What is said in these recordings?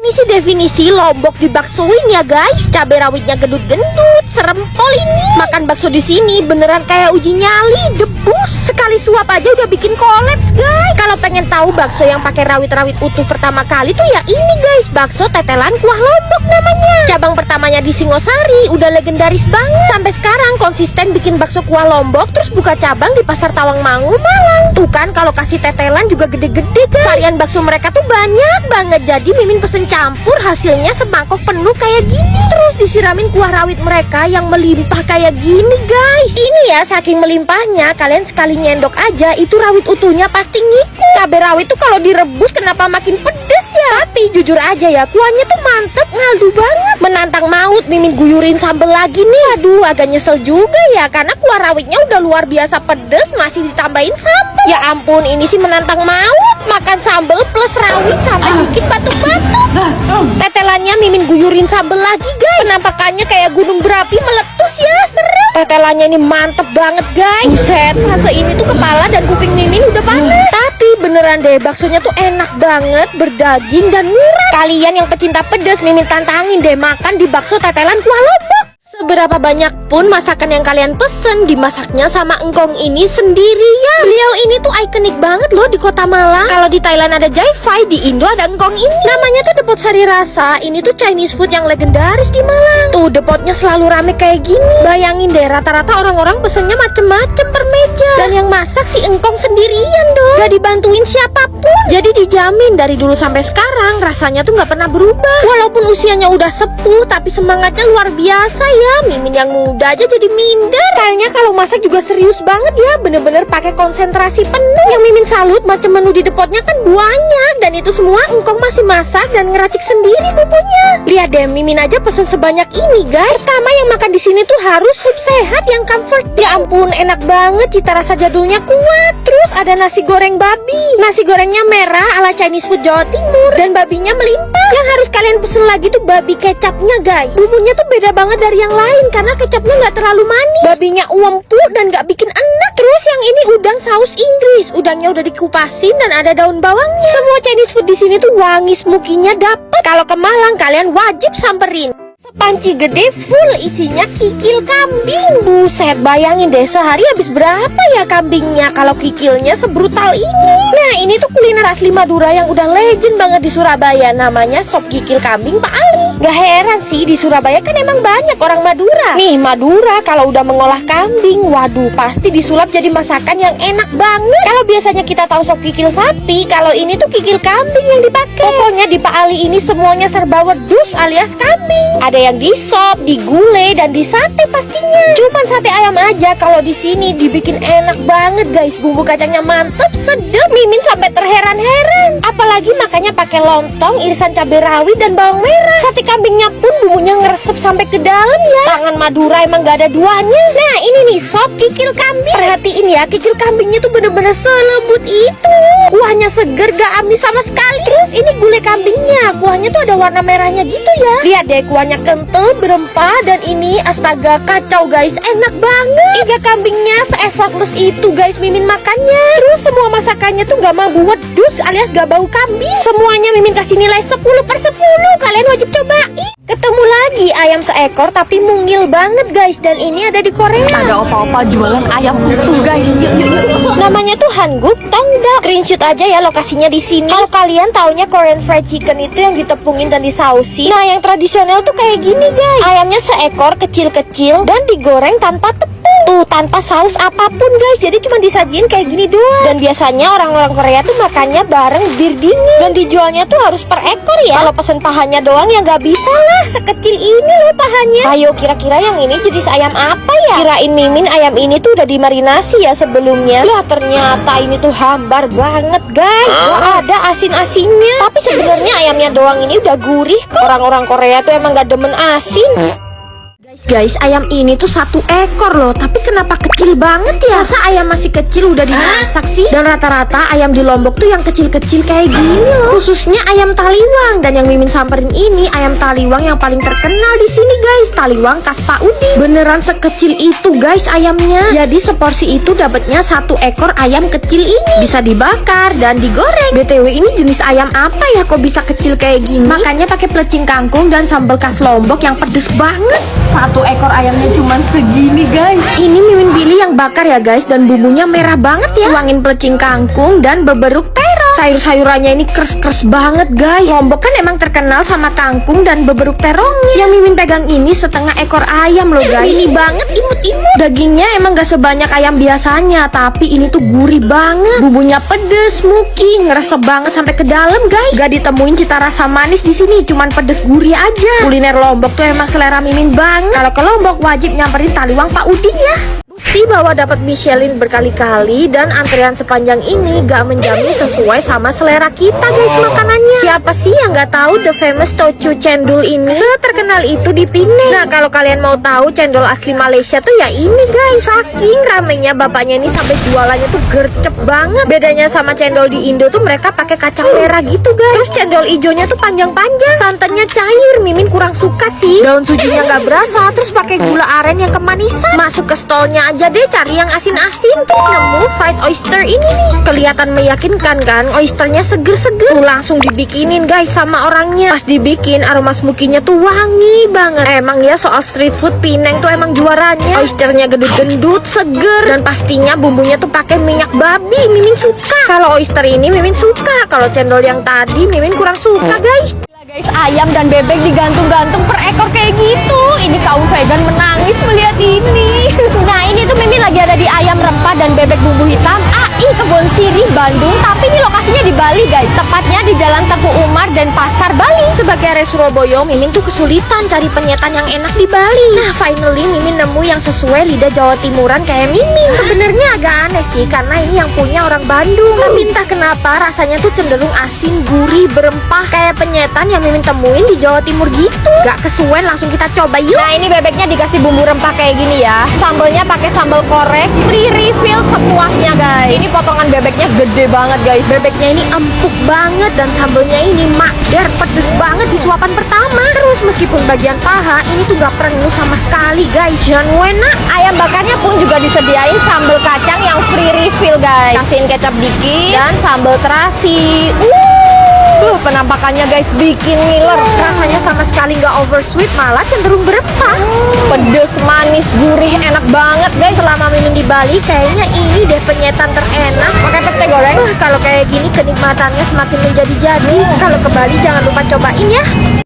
Ini sih definisi lombok dibaksoin ya guys. Cabai rawitnya gendut-gendut, serempol ini. Makan bakso di sini beneran kayak uji nyali, debus. Sekali suap aja udah bikin kolaps guys. Kalau pengen tahu bakso yang pakai rawit-rawit utuh pertama kali tuh ya ini guys, bakso tetelan kuah lombok namanya. Cabang pertamanya di Singosari, udah legendaris banget. Sampai sekarang konsisten bikin bakso kuah lombok, terus buka cabang di Pasar Tawangmangu, Malang. Tuh kan kalau kasih tetelan juga gede-gede guys. Varian bakso mereka tuh banyak banget. Jadi Mimin pesen campur, hasilnya semangkok penuh kayak gini. Terus disiramin kuah rawit mereka yang melimpah kayak gini guys. Ini ya saking melimpahnya, kalian sekali nyendok aja itu rawit utuhnya pasti ngikut. Cabai rawit tuh kalau direbus kenapa makin pedes ya. Tapi jujur aja ya, kuahnya tuh mantep, ngaldu banget. Menantang maut Mimin guyurin sambel lagi nih. Aduh agak nyesel juga ya, karena kuah rawitnya udah luar biasa pedes, masih ditambahin sambal. Ya ampun, ini sih menantang maut. Makan sambel plus rawit sampai bikin batuk-batuk. Tetelannya Mimin guyurin sambel lagi guys. Penampakannya kayak gunung berapi meletus ya, serem. Tetelannya ini mantep banget guys. Buset, fase ini tuh kepala dan kuping Mimin udah panas. Tapi beneran deh, baksonya tuh enak banget, berdaging dan murah. Kalian yang pecinta pedas, Mimin tantangin deh makan di bakso tetelan kuah lombok. Seberapa banyak pun masakan yang kalian pesen, dimasaknya sama engkong ini sendirian. Beliau ini tuh ikonik banget loh di kota Malang. Kalau di Thailand ada Jai Fai, di Indo ada engkong ini. Namanya tuh Depot Sari Rasa. Ini tuh Chinese food yang legendaris di Malang. Tuh depotnya selalu rame kayak gini. Bayangin deh, rata-rata orang-orang pesennya macem-macem per meja. Dan yang masak si engkong sendirian dong, gak dibantuin siapapun. Jadi dijamin dari dulu sampai sekarang rasanya tuh gak pernah berubah. Walaupun usianya udah sepuh, tapi semangatnya luar biasa ya. Mimin yang muda aja jadi minder. Kayaknya kalau masak juga serius banget ya, bener-bener pakai konsentrasi penuh. Yang Mimin salut macam menu di depotnya kan banyak, dan itu semua engkong masih masak dan ngeracik sendiri bumbunya. Lihat deh, Mimin aja pesen sebanyak ini guys. Pertama yang makan di sini tuh harus sup sehat yang comfort. Ya ampun, enak banget, cita rasa jadulnya kuat. Terus ada nasi goreng babi. Nasi gorengnya merah ala Chinese food Jawa Timur, dan babinya melimpah. Yang harus kalian pesen lagi tuh babi kecapnya guys. Bumbunya tuh beda banget dari yang lain karena kecapnya nggak terlalu manis. Babinya empuk dan nggak bikin enak. Terus yang ini udang saus Inggris. Udangnya udah dikupasin dan ada daun bawangnya. Semua Chinese food di sini tuh wangi, smokinya dapet. Kalau ke Malang kalian wajib samperin. Sepanci gede full isinya kikil kambing. Buset, bayangin deh sehari habis berapa ya kambingnya kalau kikilnya sebrutal ini. Nah ini tuh kuliner asli Madura yang udah legend banget di Surabaya. Namanya sop kikil kambing Pak Ali. Gak heran sih, di Surabaya kan emang banyak orang Madura. Nih Madura kalau udah mengolah kambing, waduh pasti disulap jadi masakan yang enak banget. Kalau biasanya kita tahu sop kikil sapi, kalau ini tuh kikil kambing yang dipakai. Pokoknya di Pak Ali ini semuanya serba wedus alias kambing. Ada yang di sop, digulai, dan di sate pastinya. Cuman sate ayam aja kalau di sini dibikin enak banget guys. Bumbu kacangnya mantep, sedap. Mimin sampai terheran-heran. Apalagi makannya pakai lontong, irisan cabai rawit dan bawang merah. Sate kambingnya pun bumbunya ngeresep sampai ke dalam ya. Tangan Madura emang gak ada duanya. Nah ini nih sop kikil kambing. Perhatiin ya, kikil kambingnya tuh bener-bener selembut itu. Kuahnya seger, gak amis sama sekali. Terus ini gulai kambingnya, kuahnya tuh ada warna merahnya gitu ya. Lihat deh, kuahnya kental, berempah, dan ini astaga kacau guys, enak banget. Iga kambingnya se-effortless itu guys Mimin makannya. Terus semua masakannya tuh gak mampu wedus alias gak bau kambing. Semuanya Mimin kasih nilai 10/10. Kalian wajib cobain. Ketemu lagi ayam seekor tapi mungil banget guys, dan ini ada di Korea. Ada opa-opa jualan ayam utuh guys. Yuk. Namanya tuh Hanguk Tongdak. Screenshot aja ya lokasinya di sini. Kalau kalian taunya Korean fried chicken itu yang ditepungin dan disausi. Nah yang tradisional tuh kayak gini guys. Ayamnya seekor kecil-kecil dan digoreng tanpa tepung. Tuh tanpa saus apapun guys. Jadi cuma disajiin kayak gini doang. Dan biasanya orang-orang Korea tuh makannya bareng bir dingin. Dan dijualnya tuh harus per ekor ya. Kalau pesen pahanya doang ya nggak bisa lah. Sekecil ini loh pahanya. Ayo kira-kira yang ini jenis ayam apa ya? Kirain Mimin ayam ini tuh udah dimarinasi ya sebelumnya. Lah ternyata ini tuh hambar banget guys. Gak ada asin-asinnya. Tapi sebenarnya ayamnya doang ini udah gurih kok. Orang-orang Korea tuh emang gak demen asin. Guys, ayam ini tuh 1 ekor loh, tapi kenapa kecil banget ya? Masa ayam masih kecil udah dimasak sih? Dan rata-rata ayam di Lombok tuh yang kecil-kecil kayak gini loh. Khususnya ayam taliwang. Dan yang Mimin samperin ini ayam taliwang yang paling terkenal di sini guys, taliwang khas Pak Udi. Beneran sekecil itu guys ayamnya. Jadi seporsi itu dapatnya 1 ekor ayam kecil ini. Bisa dibakar dan digoreng. BTW ini jenis ayam apa ya kok bisa kecil kayak gini? Makanya pakai pelecing kangkung dan sambal khas Lombok yang pedes banget. 1 ekor ayamnya cuman segini guys. Ini Mimin pilih yang bakar ya guys, dan bumbunya merah banget ya. Tuangin pelecing kangkung dan beberuk terong. Sayur-sayurannya ini kres-kres banget guys. Lombok kan emang terkenal sama kangkung dan beberuk terongnya. Yang Mimin pegang ini setengah ekor ayam loh guys. Ini banget, imut-imut. Dagingnya emang gak sebanyak ayam biasanya, tapi ini tuh gurih banget. Bumbunya pedes, smoky, ngeresep banget sampai ke dalam guys. Gak ditemuin cita rasa manis di sini, cuman pedes gurih aja. Kuliner Lombok tuh emang selera Mimin banget. Kalau ke Lombok wajib nyamperin taliwang Pak Udin ya. Bukti bahwa dapat Michelin berkali-kali dan antrian sepanjang ini gak menjamin sesuai sama selera kita guys makanannya. Siapa sih yang gak tahu the famous Tochu cendol ini? Seterkenal itu di Penang. Nah kalau kalian mau tahu cendol asli Malaysia tuh ya ini guys. Saking ramenya bapaknya ini sampai jualannya tuh gercep banget. Bedanya sama cendol di Indo tuh mereka pakai kacang merah gitu guys. Terus cendol ijonya tuh panjang-panjang, santannya cair. Mimin kurang suka sih. Daun sujinya gak berasa, terus pakai gula aren yang kemanisan. Masuk ke stolnya aja deh cari yang asin-asin, terus nemu fried oyster ini nih. Kelihatan meyakinkan kan, oysternya seger-seger. Tuh langsung dibikinin guys sama orangnya. Pas dibikin aroma smokinya tuh wangi banget. Emang ya soal street food Penang tuh emang juaranya. Oysternya gendut-gendut, seger, dan pastinya bumbunya tuh pakai minyak babi. Mimin suka. Kalau oyster ini Mimin suka. Kalau cendol yang tadi Mimin kurang suka guys. Guys, ayam dan bebek digantung-gantung per ekor kayak gitu. Ini kaum vegan menangis melihat ini. Nah, ini tuh Mimin lagi ada di ayam rempah dan bebek bumbu hitam AI Kebon Sirih, Bandung. Tapi ini lokasinya di Bali guys. Tepatnya di Jalan Teguh Umar dan Pasar Bali. Sebagai area Surabaya, Mimin tuh kesulitan cari penyetan yang enak di Bali. Nah, finally Mimin nemu yang sesuai lidah Jawa Timuran kayak Mimin. Sebenarnya agak aneh sih karena ini yang punya orang Bandung. Tapi entah kenapa rasanya tuh cenderung asin, gurih, berempah kayak penyetan yang Mimin temuin di Jawa Timur gitu. Gak kesuwen, langsung kita coba yuk. Nah, ini bebeknya dikasih bumbu rempah kayak gini ya. Sambalnya pakai sambal korek, free refill sepuasnya guys. Ini potongan bebeknya gede banget guys. Bebeknya ini empuk banget dan sambalnya ini makdar, pedes banget di suapan pertama. Terus meskipun bagian paha ini tuh gak perengus sama sekali guys. Jangan enak. Ayam bakarnya pun juga disediain sambal kacang yang free refill guys. Kasihin kecap dikit dan sambal terasi. Penampakannya guys bikin ngiler. Rasanya sama sekali nggak oversweet, malah cenderung berempah. Pedes, manis, gurih, enak banget guys. Selama Mimin di Bali kayaknya ini deh penyetan terenak. Pakai pete goreng. Kalau kayak gini kenikmatannya semakin menjadi-jadi. Kalau ke Bali jangan lupa cobain ya.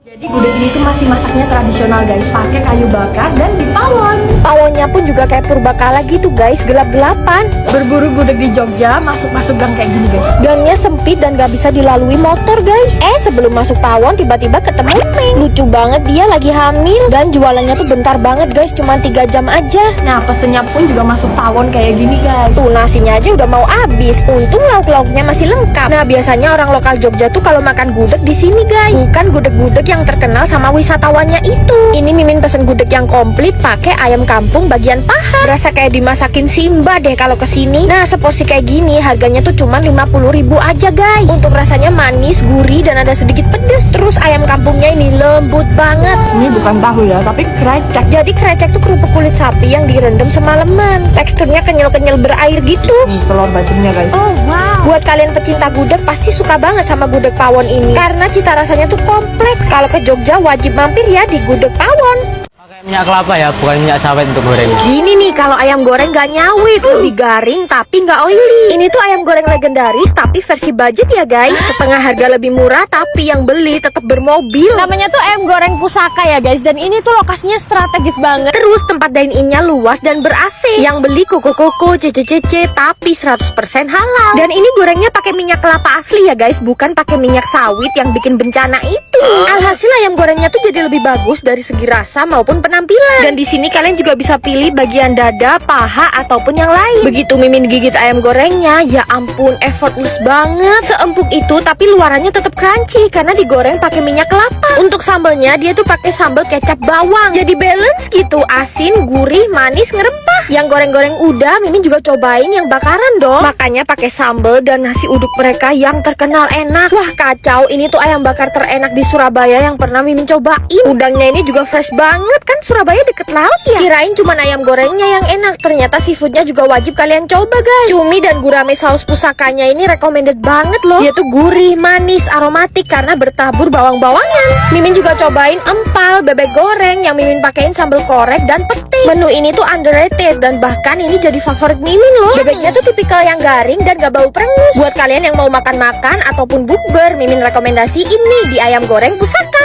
Jadi gudeg ini tuh masih masaknya tradisional guys, pakai kayu bakar dan di pawon. Pawonnya pun juga kayak purbakala gitu guys, gelap-gelapan. Berburu gudeg di Jogja, masuk-masuk gang kayak gini guys. Gangnya sempit dan gak bisa dilalui motor guys. Sebelum masuk pawon tiba-tiba ketemu Ming. Lucu banget, dia lagi hamil dan jualannya tuh bentar banget guys, cuma 3 jam aja. Nah, pesennya pun juga masuk pawon kayak gini guys. Tuh nasinya aja udah mau habis. Untung lauk-lauknya masih lengkap. Nah, biasanya orang lokal Jogja tuh kalau makan gudeg di sini guys, bukan gudeg-gudeg yang terkenal sama wisatawannya itu. Ini Mimin pesen gudeg yang komplit pakai ayam kampung bagian paha. Berasa kayak dimasakin Simba deh kalau kesini. Nah, seporsi kayak gini harganya tuh cuma 50.000 aja guys. Untuk rasanya manis, gurih, dan ada sedikit pedes. Terus ayam kampungnya ini lembut banget. Ini bukan tahu ya, tapi krecek. Jadi krecek tuh kerupuk kulit sapi yang direndam semalaman. Teksturnya kenyal-kenyal berair gitu. Telur bacemnya guys. Oh wow. Buat kalian pecinta gudeg pasti suka banget sama gudeg pawon ini karena cita rasanya tuh kompleks. Kalau ke Jogja wajib mampir ya di gudeg pawon. Minyak kelapa ya, bukan minyak sawit untuk goreng. Gini nih, kalau ayam goreng gak nyawit, lebih garing tapi gak oily. Ini tuh ayam goreng legendaris tapi versi budget ya guys. Setengah harga lebih murah tapi yang beli tetap bermobil. Namanya tuh ayam goreng pusaka ya guys. Dan ini tuh lokasinya strategis banget. Terus tempat dine-innya luas dan ber-AC. Yang beli koko-koko, cece-cece tapi 100% halal. Dan ini gorengnya pakai minyak kelapa asli ya guys, bukan pakai minyak sawit yang bikin bencana itu. Alhasil ayam gorengnya tuh jadi lebih bagus dari segi rasa maupun penampilan. penampilan. Dan di sini kalian juga bisa pilih bagian dada, paha ataupun yang lain. Begitu Mimin gigit ayam gorengnya, ya ampun effortless banget. Seempuk itu tapi luarannya tetap crunchy karena digoreng pakai minyak kelapa. Untuk sambelnya dia tuh pakai sambal kecap bawang. Jadi balance gitu, asin, gurih, manis, ngerempah. Yang goreng-goreng udah, Mimin juga cobain yang bakaran dong. Makanya pakai sambal dan nasi uduk mereka yang terkenal enak. Wah kacau, ini tuh ayam bakar terenak di Surabaya yang pernah Mimin cobain. Udangnya ini juga fresh banget, kan Surabaya deket laut ya. Kirain cuma ayam gorengnya yang enak, ternyata seafoodnya juga wajib kalian coba guys. Cumi dan gurame saus pusakanya ini recommended banget loh. Dia tuh gurih, manis, aromatik karena bertabur bawang-bawangan. Mimin juga cobain empal, bebek goreng yang Mimin pakein sambal korek dan pete. Menu ini tuh underrated dan bahkan ini jadi favorit Mimin loh. Bebeknya tuh tipikal yang garing dan gak bau perengus. Buat kalian yang mau makan-makan ataupun bukber, Mimin rekomendasi ini di ayam goreng pusaka.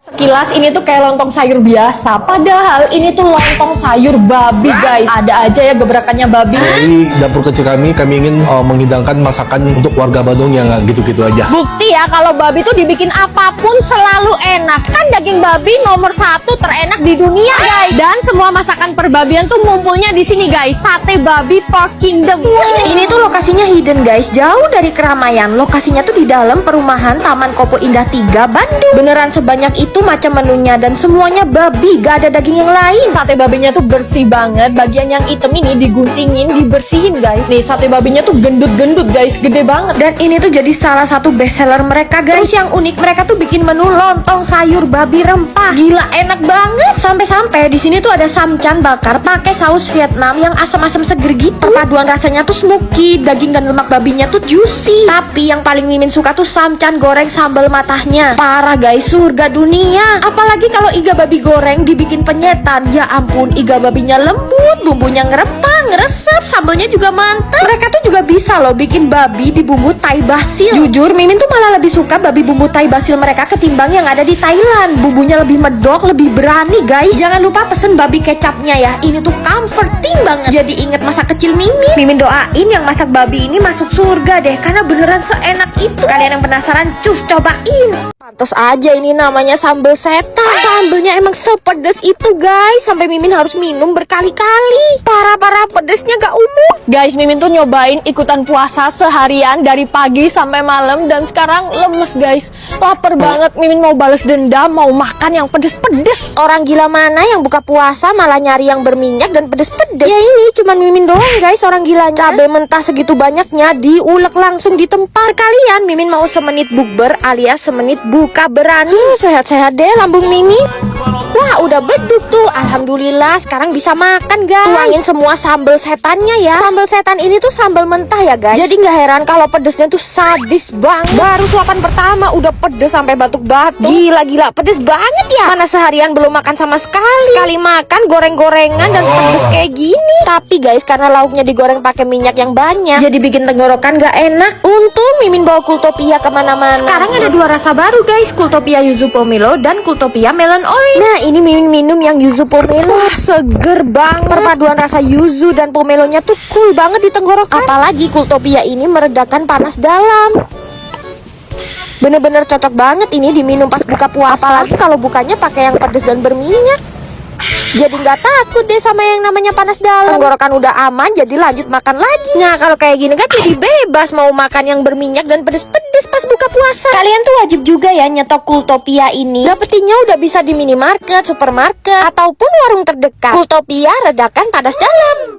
Sekilas ini tuh kayak lontong sayur biasa, padahal ini tuh lontong sayur babi guys. Ada aja ya gebrakannya babi. Dari dapur kecil kami ingin menghidangkan masakan untuk warga Bandung yang gitu-gitu aja. Bukti ya kalau babi tuh dibikin apapun selalu enak. Kan daging babi nomor 1 terenak di dunia guys. Dan semua masakan perbabian tuh ngumpulnya di sini guys. Sate babi Pork Kingdom. Ini tuh lokasinya hidden guys, jauh dari keramaian. Lokasinya tuh di dalam perumahan Taman Kopo Indah 3 Bandung. Beneran sebanyak itu macam menunya dan semuanya babi, gak ada daging yang lain. Sate babinya tuh bersih banget. Bagian yang hitam ini diguntingin, dibersihin guys. Nih sate babinya tuh gendut-gendut guys, gede banget. Dan ini tuh jadi salah satu best seller mereka guys. Terus yang unik mereka tuh bikin menu lontong sayur babi rempah. Gila enak banget. Sampai-sampai di sini tuh ada samcan bakar pakai saus Vietnam yang asam-asam seger gitu. Perpaduan rasanya tuh smoky, daging dan lemak babinya tuh juicy. Tapi yang paling Mimin suka tuh samcan goreng sambal matahnya. Parah guys, surga dunia. Apalagi kalau iga babi goreng dibikin penyetan. Ya ampun, iga babinya lembut, bumbunya ngerempah, ngeresep, sambalnya juga mantap. Mereka tuh juga bisa loh bikin babi di bumbu Thai basil. Jujur Mimin tuh malah lebih suka babi bumbu Thai basil mereka ketimbang yang ada di Thailand. Bumbunya lebih medok, lebih berani guys. Jangan lupa pesen babi kecapnya ya. Ini tuh comforting banget. Jadi inget masa kecil Mimin. Mimin doain yang masak babi ini masuk surga deh, karena beneran seenak itu. Kalian yang penasaran, cus cobain. Pantes aja ini namanya sambal setan. Sambelnya emang sepedes itu guys, sampai Mimin harus minum berkali-kali. Parah-parah pedesnya gak umum. Guys, Mimin tuh nyobain ikutan puasa seharian dari pagi sampai malam dan sekarang lemes guys. Lapar banget, Mimin mau balas dendam, mau makan yang pedes-pedes. Orang gila mana yang buka puasa malah nyari yang berminyak dan pedes-pedes. Ya ini cuman Mimin doang guys orang gilanya. Cabai mentah segitu banyaknya diulek langsung di tempat. Sekalian Mimin mau semenit bukber alias semenit buka berani. Sehat-sehat deh lambung Mimin. Wah udah beduk tuh. Alhamdulillah sekarang bisa makan guys. Tuangin semua sambal setannya ya. Sambal setan ini tuh sambal mentah ya guys. Jadi nggak heran kalau pedesnya tuh sadis banget. Baru suapan pertama udah pedes sampai batuk-batuk. Gila-gila pedes banget ya. Mana seharian belum makan sama sekali. Sekali makan goreng-gorengan dan pedes kayak gini. Tapi guys karena lauknya digoreng pakai minyak yang banyak, jadi bikin tenggorokan gak enak. Untung Mimin bawa Kultopia kemana-mana. Sekarang ada 2 rasa baru guys, Kultopia Yuzu Pomelo dan Kultopia Melon Orange. Nah ini Mimin minum yang Yuzu Pomelo. Wah seger banget. Perpaduan rasa yuzu dan pomelonya tuh cool banget di tenggorokan. Apalagi Kultopia ini meredakan panas dalam. Bener-bener cocok banget ini diminum pas buka puasa. Apalagi kalau bukanya pakai yang pedas dan berminyak. Jadi nggak takut deh sama yang namanya panas dalam. Tenggorokan udah aman, jadi lanjut makan lagi. Nah kalau kayak gini kan jadi bebas mau makan yang berminyak dan pedes-pedes pas buka puasa. Kalian tuh wajib juga ya nyetok Kultopia ini. Dapetinnya udah bisa di minimarket, supermarket, ataupun warung terdekat. Kultopia redakan panas dalam.